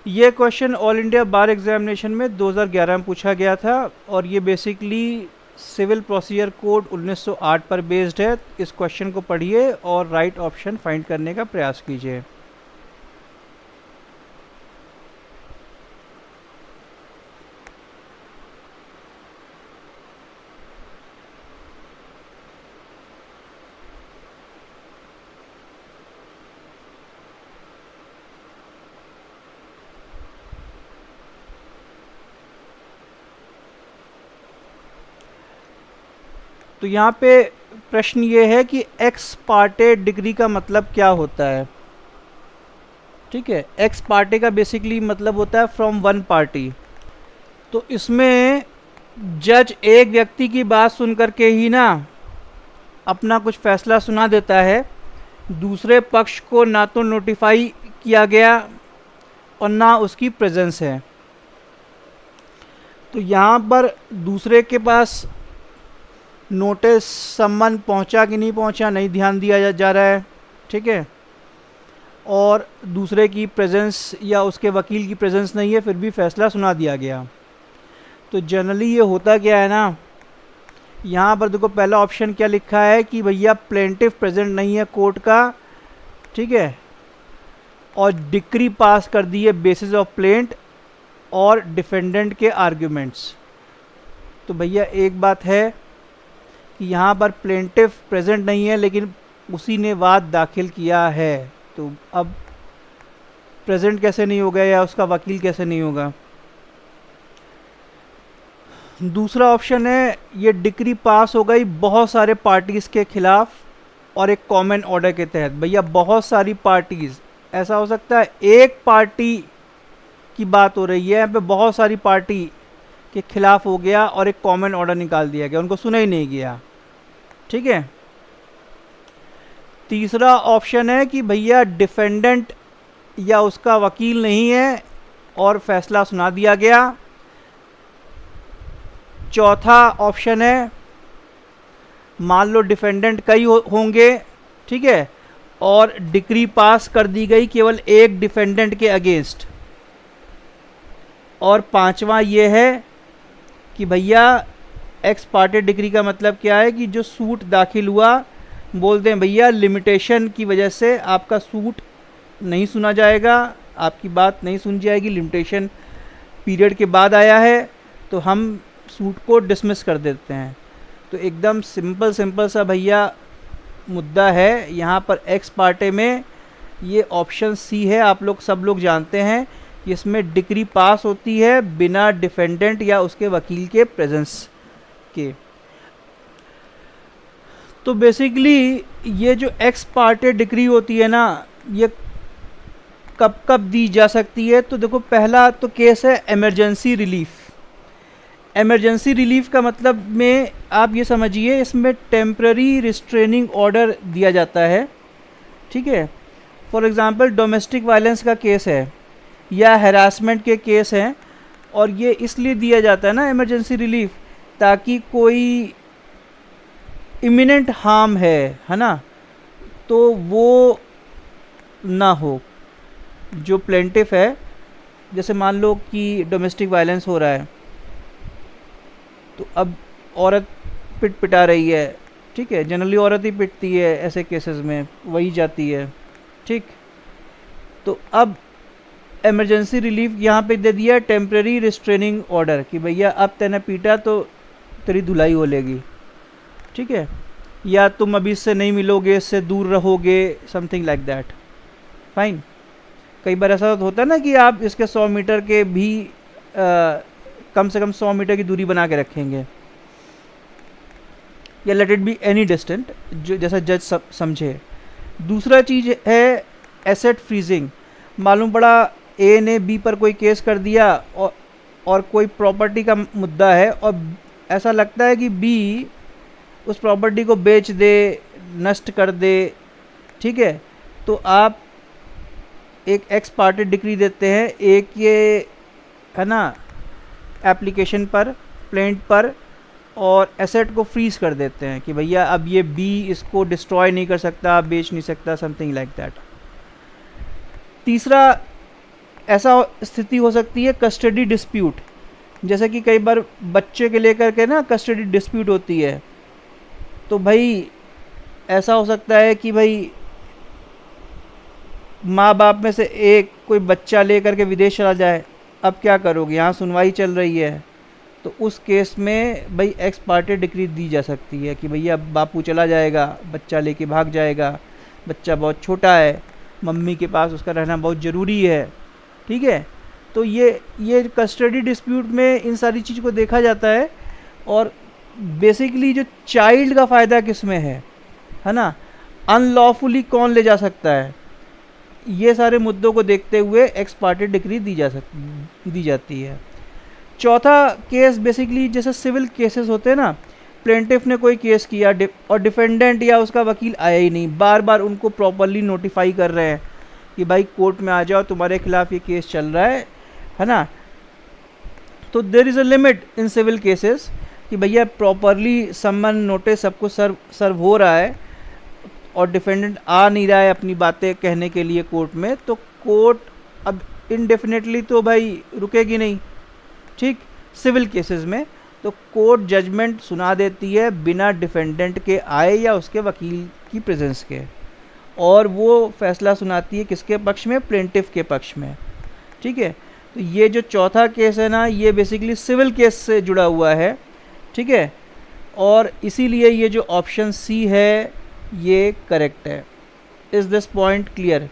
ये question all India बार examination में 2011 में पूछा गया था और ये बेसिकली सिविल प्रोसीजर कोड 1908 पर बेस्ड है। इस क्वेश्चन को पढ़िए और राइट ऑप्शन फाइंड करने का प्रयास कीजिए। तो यहाँ पे प्रश्न ये है कि एक्स पार्टे डिग्री का मतलब क्या होता है। ठीक है, एक्स पार्टे का बेसिकली मतलब होता है फ्रॉम वन पार्टी। तो इसमें जज एक व्यक्ति की बात सुन करके ही ना अपना कुछ फैसला सुना देता है, दूसरे पक्ष को ना तो नोटिफाई किया गया और ना उसकी प्रेजेंस है। तो यहाँ पर दूसरे के पास नोटिस सम्मन पहुंचा कि नहीं पहुंचा नहीं ध्यान दिया जा रहा है। ठीक है, और दूसरे की प्रेजेंस या उसके वकील की प्रेजेंस नहीं है, फिर भी फैसला सुना दिया गया। तो जनरली ये होता क्या है ना, यहाँ पर देखो पहला ऑप्शन क्या लिखा है कि भैया प्लेंटिफ प्रेजेंट नहीं है कोर्ट का। ठीक है, और डिक्री पास कर दी है बेसिस ऑफ प्लेंट और डिफेंडेंट के आर्ग्यूमेंट्स। तो भैया एक बात है कि यहाँ पर प्लेंटिफ प्रेजेंट नहीं है लेकिन उसी ने वाद दाखिल किया है। तो अब प्रेजेंट कैसे नहीं होगा या उसका वकील कैसे नहीं होगा। दूसरा ऑप्शन है ये डिक्री पास हो गई बहुत सारे पार्टीज़ के खिलाफ और एक कॉमन ऑर्डर के तहत। भैया बहुत सारी पार्टीज़, ऐसा हो सकता है एक पार्टी की बात हो रही है, यहाँ पे बहुत सारी पार्टी के खिलाफ हो गया और एक कॉमन ऑर्डर निकाल दिया गया, उनको सुना ही नहीं गया। ठीक है, तीसरा ऑप्शन है कि भैया डिफेंडेंट या उसका वकील नहीं है और फैसला सुना दिया गया। चौथा ऑप्शन है मान लो डिफेंडेंट कई होंगे, ठीक है, और डिक्री पास कर दी गई केवल एक डिफेंडेंट के अगेंस्ट। और पांचवा ये है कि भैया एक्स पार्टे डिक्री का मतलब क्या है कि जो सूट दाखिल हुआ, बोलते हैं भैया लिमिटेशन की वजह से आपका सूट नहीं सुना जाएगा, आपकी बात नहीं सुनी जाएगी, लिमिटेशन पीरियड के बाद आया है तो हम सूट को डिसमिस कर देते हैं। तो एकदम सिंपल सा भैया मुद्दा है यहाँ पर एक्स पार्टे में। ये ऑप्शन सी है, आप लोग सब लोग जानते हैं कि इसमें डिक्री पास होती है बिना डिफेंडेंट या उसके वकील के प्रेजेंस के। तो बेसिकली ये जो एक्स पार्टे डिक्री होती है ना, ये कब कब दी जा सकती है। तो देखो पहला तो केस है इमरजेंसी रिलीफ। इमरजेंसी रिलीफ का मतलब में आप ये समझिए इसमें टेम्प्ररी रिस्ट्रेनिंग ऑर्डर दिया जाता है। ठीक है, फॉर एग्ज़ाम्पल डोमेस्टिक वायलेंस का केस है या हैरासमेंट के केस हैं, और ये इसलिए दिया जाता है ना इमरजेंसी रिलीफ ताकि कोई इमिनेंट हार्म है ना, तो वो ना हो। जो प्लेंटिफ है, जैसे मान लो कि डोमेस्टिक वायलेंस हो रहा है तो अब औरत पिटा रही है, ठीक है, जनरली औरत ही पिटती है ऐसे केसेस में, वही जाती है। ठीक, तो अब इमरजेंसी रिलीफ यहाँ पे दे दिया टेम्प्रेरी रिस्ट्रेनिंग ऑर्डर कि भैया अब तेने पीटा तो तेरी धुलाई हो लेगी। ठीक है, या तुम अभी इससे नहीं मिलोगे, इससे दूर रहोगे, समथिंग लाइक दैट। फाइन। कई बार ऐसा होता है ना कि आप इसके 100 मीटर के भी कम से कम 100 मीटर की दूरी बना के रखेंगे, या let it be any distant, जो जैसा जज समझे। दूसरा चीज़ है एसेट फ्रीजिंग। मालूम पड़ा ए ने बी पर कोई केस कर दिया और कोई प्रॉपर्टी का मुद्दा है और ऐसा लगता है कि बी उस प्रॉपर्टी को बेच दे, नष्ट कर दे। ठीक है, तो आप एक एक्स पार्टे डिक्री देते हैं, एक ये है ना एप्लीकेशन पर, प्लेंट पर, और एसेट को फ्रीज कर देते हैं कि भैया अब ये बी इसको डिस्ट्रॉय नहीं कर सकता, बेच नहीं सकता, समथिंग लाइक दैट। तीसरा ऐसा स्थिति हो सकती है कस्टडी डिस्प्यूट, जैसे कि कई बार बच्चे के लेकर के ना कस्टडी डिस्प्यूट होती है, तो भाई ऐसा हो सकता है कि भाई माँ बाप में से एक कोई बच्चा लेकर के विदेश चला जाए, अब क्या करोगे, यहाँ सुनवाई चल रही है, तो उस केस में भाई एक्स पार्टी डिक्री दी जा सकती है कि भैया बापू चला जाएगा, बच्चा लेके भाग जाएगा, बच्चा बहुत छोटा है, मम्मी के पास उसका रहना बहुत ज़रूरी है, ठीक है। तो ये कस्टडी डिस्प्यूट में इन सारी चीज़ को देखा जाता है। और बेसिकली जो चाइल्ड का फ़ायदा किस में है ना, अनलॉफुली कौन ले जा सकता है, ये सारे मुद्दों को देखते हुए एक्स पार्टी डिक्री दी जाती है। चौथा केस बेसिकली जैसे सिविल केसेस होते हैं ना, प्लेंटिफ ने कोई केस किया और डिफेंडेंट या उसका वकील आया ही नहीं, बार बार उनको प्रॉपरली नोटिफाई कर रहे हैं कि भाई कोर्ट में आ जाओ, तुम्हारे खिलाफ ये केस चल रहा है ना। तो there is a limit in civil cases कि भैया प्रॉपरली समन नोटिस सबको सर्व हो रहा है और डिफेंडेंट आ नहीं रहा है अपनी बातें कहने के लिए कोर्ट में, तो कोर्ट अब इनडेफिनेटली तो भाई रुकेगी नहीं, ठीक। सिविल केसेस में तो कोर्ट जजमेंट सुना देती है बिना डिफेंडेंट के आए या उसके वकील की प्रेजेंस के, और वो फैसला सुनाती है किसके पक्ष में, प्लेंटिफ के पक्ष में, ठीक है। तो ये जो चौथा केस है ना, ये बेसिकली सिविल केस से जुड़ा हुआ है, ठीक है, और इसीलिए ये जो ऑप्शन सी है ये करेक्ट है। Is this point clear?